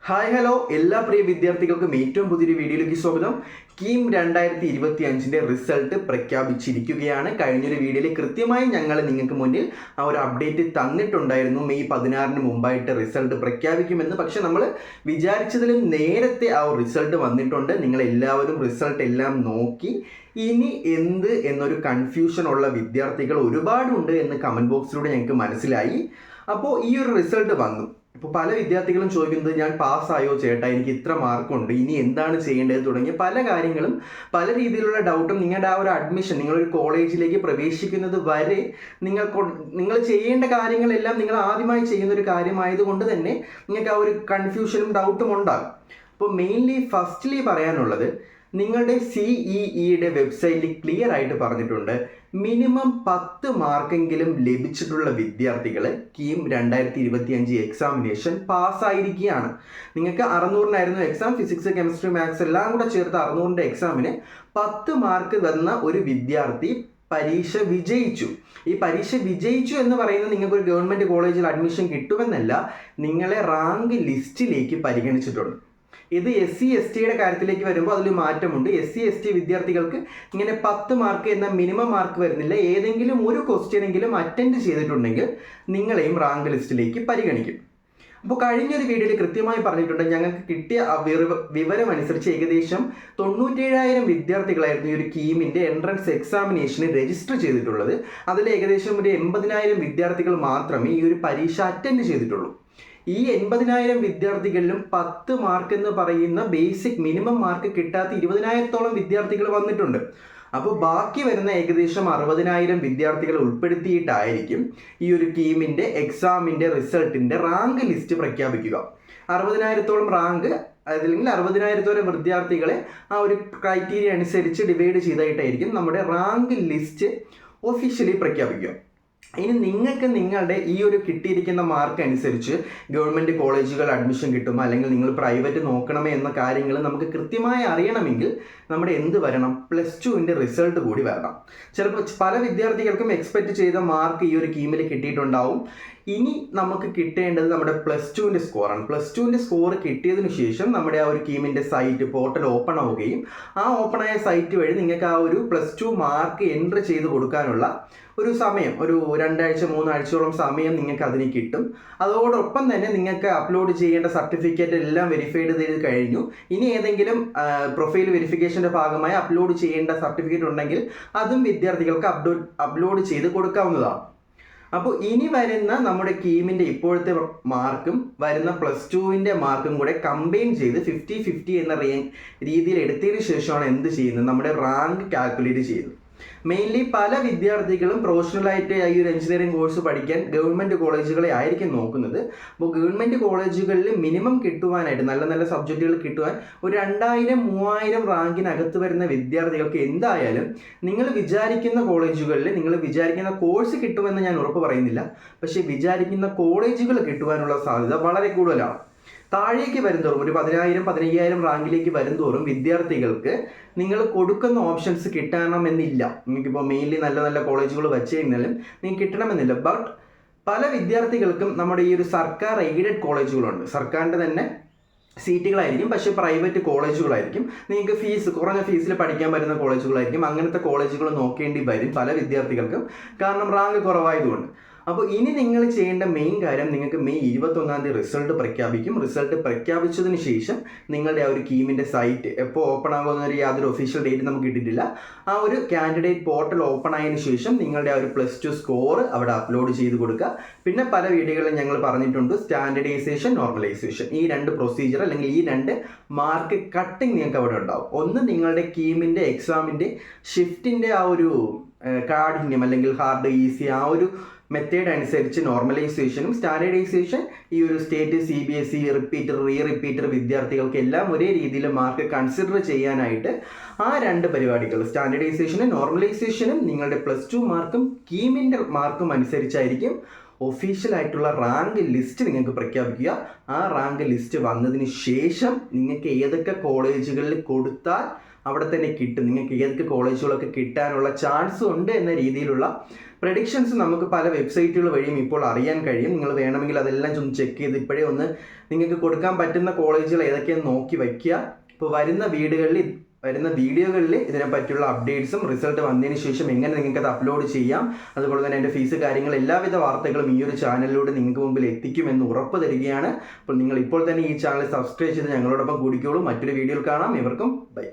Hi hello എല്ലാ പ്രിയ വിദ്യാർത്ഥികൾക്കും ഏറ്റവും പുതിയൊരു വീഡിയോയിലേക്ക് സ്വാഗതം. കീം 2025 റിസൾട്ട് പ്രഖ്യാപിച്ചിരിക്കുകയാണ്. കഴിഞ്ഞൊരു വീഡിയോയിൽ കൃത്യമായി ഞങ്ങൾ നിങ്ങൾക്ക് മുന്നിൽ ആ ഒരു അപ്ഡേറ്റ് തന്നിട്ടുണ്ടായിരുന്നു. മെയ് 16 മുമ്പായിട്ട് റിസൾട്ട് പ്രഖ്യാപിക്കുമെന്ന്. പക്ഷെ നമ്മൾ വിചാരിച്ചതിലും നേരത്തെ ആ ഒരു റിസൾട്ട് വന്നിട്ടുണ്ട്. നിങ്ങളെല്ലാവരും റിസൾട്ട് എല്ലാം നോക്കി ഇനി എന്ത് എന്നൊരു കൺഫ്യൂഷൻ ഉള്ള വിദ്യാർത്ഥികൾ ഒരുപാടുണ്ട് എന്ന് കമൻറ്റ് ബോക്സിലൂടെ ഞങ്ങൾക്ക് മനസ്സിലായി. അപ്പോൾ ഈ ഒരു റിസൾട്ട് വന്നു. ഇപ്പോൾ പല വിദ്യാർത്ഥികളും ചോദിക്കുന്നത്, ഞാൻ പാസ്സായോ ചേട്ടാ, എനിക്ക് ഇത്ര മാർക്കുണ്ട്, ഇനി എന്താണ് ചെയ്യേണ്ടത് തുടങ്ങിയ പല കാര്യങ്ങളും, പല രീതിയിലുള്ള ഡൗട്ടും നിങ്ങളുടെ ആ ഒരു അഡ്മിഷൻ, നിങ്ങളൊരു കോളേജിലേക്ക് പ്രവേശിക്കുന്നത് വരെ നിങ്ങൾ ചെയ്യേണ്ട കാര്യങ്ങളെല്ലാം നിങ്ങൾ ആദ്യമായി ചെയ്യുന്ന ഒരു കാര്യമായതുകൊണ്ട് തന്നെ നിങ്ങൾക്ക് ആ ഒരു കൺഫ്യൂഷനും ഡൗട്ടും ഉണ്ടാകും. അപ്പോൾ ഫസ്റ്റ്ലി പറയാനുള്ളത്, നിങ്ങളുടെ CEEയുടെ വെബ്സൈറ്റിൽ ക്ലിയർ ആയിട്ട് പറഞ്ഞിട്ടുണ്ട്, മിനിമം 10 മാർക്കെങ്കിലും ലഭിച്ചിട്ടുള്ള വിദ്യാർത്ഥികൾ കീം 2025 എക്സാമിനേഷൻ പാസ്സായിരിക്കുകയാണ്. നിങ്ങൾക്ക് 600-നായിരുന്നു എക്സാം, ഫിസിക്സ് കെമിസ്ട്രി മാത്സ് എല്ലാം കൂടെ ചേർത്ത് 600-ന്റെ എക്സാമിന് 10 മാർക്ക് വന്ന ഒരു വിദ്യാർത്ഥി പരീക്ഷ വിജയിച്ചു. ഈ പരീക്ഷ വിജയിച്ചു എന്ന് പറയുന്നത് നിങ്ങൾക്കൊരു ഗവൺമെൻറ് കോളേജിൽ അഡ്മിഷൻ കിട്ടുമെന്നല്ല, നിങ്ങളെ റാങ്ക് ലിസ്റ്റിലേക്ക് പരിഗണിച്ചിട്ടുണ്ട്. ഇത് SC/STയുടെ കാര്യത്തിലേക്ക് വരുമ്പോൾ അതിൽ മാറ്റമുണ്ട്. SC/ST വിദ്യാർത്ഥികൾക്ക് ഇങ്ങനെ 10 മാർക്ക് എന്ന മിനിമം മാർക്ക് വരുന്നില്ല. ഏതെങ്കിലും ഒരു ക്വസ്റ്റ്യനെങ്കിലും അറ്റൻഡ് ചെയ്തിട്ടുണ്ടെങ്കിൽ നിങ്ങളെയും റാങ്ക് ലിസ്റ്റിലേക്ക് പരിഗണിക്കും. അപ്പോൾ കഴിഞ്ഞൊരു വീഡിയോയിൽ കൃത്യമായി പറഞ്ഞിട്ടുണ്ട്, ഞങ്ങൾക്ക് കിട്ടിയ വിവരം അനുസരിച്ച് ഏകദേശം 97,000 വിദ്യാർത്ഥികളായിരുന്നു ഈ ഒരു കീമിൻ്റെ എൻട്രൻസ് എക്സാമിനേഷന് രജിസ്റ്റർ ചെയ്തിട്ടുള്ളത്. അതിൽ ഏകദേശം ഒരു 80,000 വിദ്യാർത്ഥികൾ മാത്രമേ ഈ ഒരു പരീക്ഷ അറ്റൻഡ് ചെയ്തിട്ടുള്ളൂ. ഈ 80,000 വിദ്യാർത്ഥികളിലും 10 മാർക്ക് എന്ന് പറയുന്ന ബേസിക് മിനിമം മാർക്ക് കിട്ടാത്ത 20,000-ഓളം വിദ്യാർത്ഥികൾ വന്നിട്ടുണ്ട്. അപ്പോൾ ബാക്കി വരുന്ന ഏകദേശം 60,000 വിദ്യാർത്ഥികൾ ഉൾപ്പെടുത്തിയിട്ടായിരിക്കും ഈ ഒരു കീമിൻ്റെ എക്സാമിൻ്റെ റിസൾട്ടിൻ്റെ റാങ്ക് ലിസ്റ്റ് പ്രഖ്യാപിക്കുക. 60,000-ഓളം റാങ്ക്, അതല്ലെങ്കിൽ 60,000-ഓളം വിദ്യാർത്ഥികളെ ആ ഒരു ക്രൈറ്റീരിയ അനുസരിച്ച് ഡിവൈഡ് ചെയ്തായിട്ടായിരിക്കും നമ്മുടെ റാങ്ക് ലിസ്റ്റ് ഒഫീഷ്യലി പ്രഖ്യാപിക്കുക. ഇനി നിങ്ങൾക്ക് നിങ്ങളുടെ ഈ ഒരു കിട്ടിയിരിക്കുന്ന മാർക്ക് അനുസരിച്ച് ഗവൺമെൻറ് കോളേജുകൾ അഡ്മിഷൻ കിട്ടുമോ, അല്ലെങ്കിൽ നിങ്ങൾ പ്രൈവറ്റ് നോക്കണമേ എന്ന കാര്യങ്ങൾ നമുക്ക് കൃത്യമായി അറിയണമെങ്കിൽ നമ്മുടെ എന്ത് വരണം, +2ൻ്റെ റിസൾട്ട് കൂടി വരണം. ചിലപ്പോൾ പല വിദ്യാർത്ഥികൾക്കും എക്സ്പെക്റ്റ് ചെയ്ത മാർക്ക് ഈ ഒരു കീമിൽ കിട്ടിയിട്ടുണ്ടാവും. ഇനി നമുക്ക് കിട്ടേണ്ടത് നമ്മുടെ +2ൻ്റെ സ്കോറാണ്. +2ൻ്റെ സ്കോർ കിട്ടിയതിന് ശേഷം നമ്മുടെ ആ ഒരു കീമിൻ്റെ സൈറ്റ് പോർട്ടൽ ഓപ്പൺ ആവുകയും ആ ഓപ്പണായ സൈറ്റ് വഴി നിങ്ങൾക്ക് ആ ഒരു +2 മാർക്ക് എൻട്രി ചെയ്ത് കൊടുക്കാനുള്ള ഒരു സമയം, ഒരു 2 ആഴ്ച 3 ആഴ്ചയോളം സമയം നിങ്ങൾക്ക് അതിന് കിട്ടും. അതോടൊപ്പം തന്നെ നിങ്ങൾക്ക് അപ്ലോഡ് ചെയ്യേണ്ട സർട്ടിഫിക്കറ്റ് എല്ലാം വെരിഫൈഡ് ചെയ്ത് കഴിഞ്ഞു. ഇനി ഏതെങ്കിലും പ്രൊഫൈൽ വെരിഫിക്കേഷൻ്റെ ഭാഗമായി അപ്ലോഡ് ചെയ്യേണ്ട സർട്ടിഫിക്കറ്റ് ഉണ്ടെങ്കിൽ അതും വിദ്യാർത്ഥികൾക്ക് അപ്ലോഡ് ചെയ്ത് കൊടുക്കാവുന്നതാണ്. അപ്പോൾ ഇനി വരുന്ന നമ്മുടെ കീമിൻ്റെ ഇപ്പോഴത്തെ മാർക്കും വരുന്ന +2ൻ്റെ മാർക്കും കൂടെ കമ്പൈൻ ചെയ്ത് 50-50 എന്ന രീതിയിൽ എടുത്തതിന് ശേഷമാണ് എന്ത് ചെയ്യുന്നത്, നമ്മുടെ റാങ്ക് കാൽക്കുലേറ്റ് ചെയ്യുന്നത്. പല വിദ്യാർത്ഥികളും പ്രൊഫഷണലായിട്ട് ഈ ഒരു എഞ്ചിനീയറിംഗ് കോഴ്സ് പഠിക്കാൻ ഗവൺമെൻറ് കോളേജുകളെ ആയിരിക്കും നോക്കുന്നത്. അപ്പോൾ ഗവൺമെൻറ് കോളേജുകളിൽ മിനിമം കിട്ടുവാനായിട്ട്, നല്ല നല്ല സബ്ജക്റ്റുകൾ കിട്ടുവാൻ ഒരു 2,000-3,000 റാങ്കിനകത്ത് വരുന്ന വിദ്യാർത്ഥികൾക്ക് എന്തായാലും നിങ്ങൾ വിചാരിക്കുന്ന കോളേജുകളിൽ നിങ്ങൾ വിചാരിക്കുന്ന കോഴ്സ് കിട്ടുമെന്ന് ഞാൻ ഉറപ്പ് പറയുന്നില്ല, പക്ഷേ വിചാരിക്കുന്ന കോളേജുകൾ കിട്ടുവാനുള്ള സാധ്യത വളരെ കൂടുതലാണ്. താഴേക്ക് വരുന്തോറും ഒരു 10,000-15,000 റാങ്കിലേക്ക് വരുന്തോറും വിദ്യാർത്ഥികൾക്ക് നിങ്ങൾ കൊടുക്കുന്ന ഓപ്ഷൻസ് കിട്ടണമെന്നില്ല. നിങ്ങൾക്കിപ്പോൾ നല്ല നല്ല കോളേജുകൾ വെച്ച് കഴിഞ്ഞാലും നിങ്ങൾക്ക് കിട്ടണമെന്നില്ല. ബട്ട് പല വിദ്യാർത്ഥികൾക്കും നമ്മുടെ ഈ ഒരു സർക്കാർ എയ്ഡഡ് കോളേജുകളുണ്ട്, സർക്കാരിൻ്റെ തന്നെ സീറ്റുകളായിരിക്കും, പക്ഷേ പ്രൈവറ്റ് കോളേജുകളായിരിക്കും. നിങ്ങൾക്ക് കുറഞ്ഞ ഫീസിൽ പഠിക്കാൻ പറ്റുന്ന കോളേജുകളായിരിക്കും. അങ്ങനത്തെ കോളേജുകൾ നോക്കേണ്ടി വരും പല വിദ്യാർത്ഥികൾക്കും, കാരണം റാങ്ക് കുറവായതുകൊണ്ട്. അപ്പോൾ ഇനി നിങ്ങൾ ചെയ്യേണ്ട മെയിൻ കാര്യം, നിങ്ങൾക്ക് മെയ് 21-ാം തീയതി റിസൾട്ട് പ്രഖ്യാപിക്കും. റിസൾട്ട് പ്രഖ്യാപിച്ചതിന് ശേഷം നിങ്ങളുടെ ആ ഒരു കീമിൻ്റെ സൈറ്റ് എപ്പോൾ ഓപ്പൺ ആകുമെന്നൊരു യാതൊരു ഒഫീഷ്യൽ ഡേറ്റ് നമുക്ക് കിട്ടിയിട്ടില്ല. ആ ഒരു കാൻഡിഡേറ്റ് പോർട്ടൽ ഓപ്പൺ ആയതിനു ശേഷം നിങ്ങളുടെ ആ ഒരു +2 സ്കോർ അവിടെ അപ്ലോഡ് ചെയ്ത് കൊടുക്കുക. പിന്നെ പല വീഡിയോകളിലും ഞങ്ങൾ പറഞ്ഞിട്ടുണ്ട്, സ്റ്റാൻഡർഡൈസേഷൻ, നോർമലൈസേഷൻ, ഈ 2 പ്രൊസീജിയർ അല്ലെങ്കിൽ ഈ 2 മാർക്ക് കട്ടിങ് നിങ്ങൾക്ക് അവിടെ ഉണ്ടാവും. ഒന്ന് നിങ്ങളുടെ കീമിൻ്റെ എക്സാമിൻ്റെ ഷിഫ്റ്റിൻ്റെ ആ ഒരു കാഠിന്യം അല്ലെങ്കിൽ ഹാർഡ് ഈസി ആ ഒരു മെത്തേഡ് അനുസരിച്ച് നോർമലൈസേഷനും സ്റ്റാൻഡേർഡൈസേഷൻ ഈ ഒരു സ്റ്റേറ്റ് CBSE റിപ്പീറ്റർ വിദ്യാർത്ഥികൾക്ക് എല്ലാം ഒരേ രീതിയിൽ മാർക്ക് കൺസിഡർ ചെയ്യാനായിട്ട് ആ 2 പരിപാടികൾ, സ്റ്റാൻഡേർഡൈസേഷനും നോർമലൈസേഷനും നിങ്ങളുടെ +2 മാർക്കും കീമിൻ്റെ മാർക്കും അനുസരിച്ചായിരിക്കും ഒഫീഷ്യലായിട്ടുള്ള റാങ്ക് ലിസ്റ്റ് നിങ്ങൾക്ക് പ്രഖ്യാപിക്കുക. ആ റാങ്ക് ലിസ്റ്റ് വന്നതിന് ശേഷം നിങ്ങൾക്ക് ഏതൊക്കെ കോളേജുകളിൽ കൊടുത്താൽ അവിടെ തന്നെ കിട്ടും, നിങ്ങൾക്ക് ഏതൊക്കെ കോളേജുകളൊക്കെ കിട്ടാനുള്ള ചാൻസ് ഉണ്ട് എന്ന രീതിയിലുള്ള പ്രഡിക്ഷൻസ് നമുക്ക് പല വെബ്സൈറ്റുകൾ വഴിയും ഇപ്പോൾ അറിയാൻ കഴിയും. നിങ്ങൾ വേണമെങ്കിൽ അതെല്ലാം ഒന്ന് ചെക്ക് ചെയ്ത് ഇപ്പോഴേ ഒന്ന് നിങ്ങൾക്ക് കൊടുക്കാൻ പറ്റുന്ന കോളേജുകൾ ഏതൊക്കെയെന്ന് നോക്കി വയ്ക്കുക. ഇപ്പോൾ വരുന്ന വീഡിയോകളിൽ ഇതിനെ പറ്റിയുള്ള അപ്ഡേറ്റ്സും റിസൾട്ട് വന്നതിന് ശേഷം എങ്ങനെ നിങ്ങൾക്ക് അത് അപ്ലോഡ് ചെയ്യാം, അതുപോലെ തന്നെ എൻ്റെ ഫീസ് കാര്യങ്ങൾ എല്ലാവിധ വാർത്തകളും ഈ ഒരു ചാനലിലൂടെ നിങ്ങൾക്ക് മുമ്പിൽ എത്തിക്കുമെന്ന് ഉറപ്പ് തരികയാണ്. അപ്പോൾ നിങ്ങൾ ഇപ്പോൾ തന്നെ ഈ ചാനൽ സബ്സ്ക്രൈബ് ചെയ്ത് ഞങ്ങളോടൊപ്പം കൂടിക്കോളൂ. മറ്റൊരു വീഡിയോയിൽ കാണാം. ഇവർക്കും ബൈ.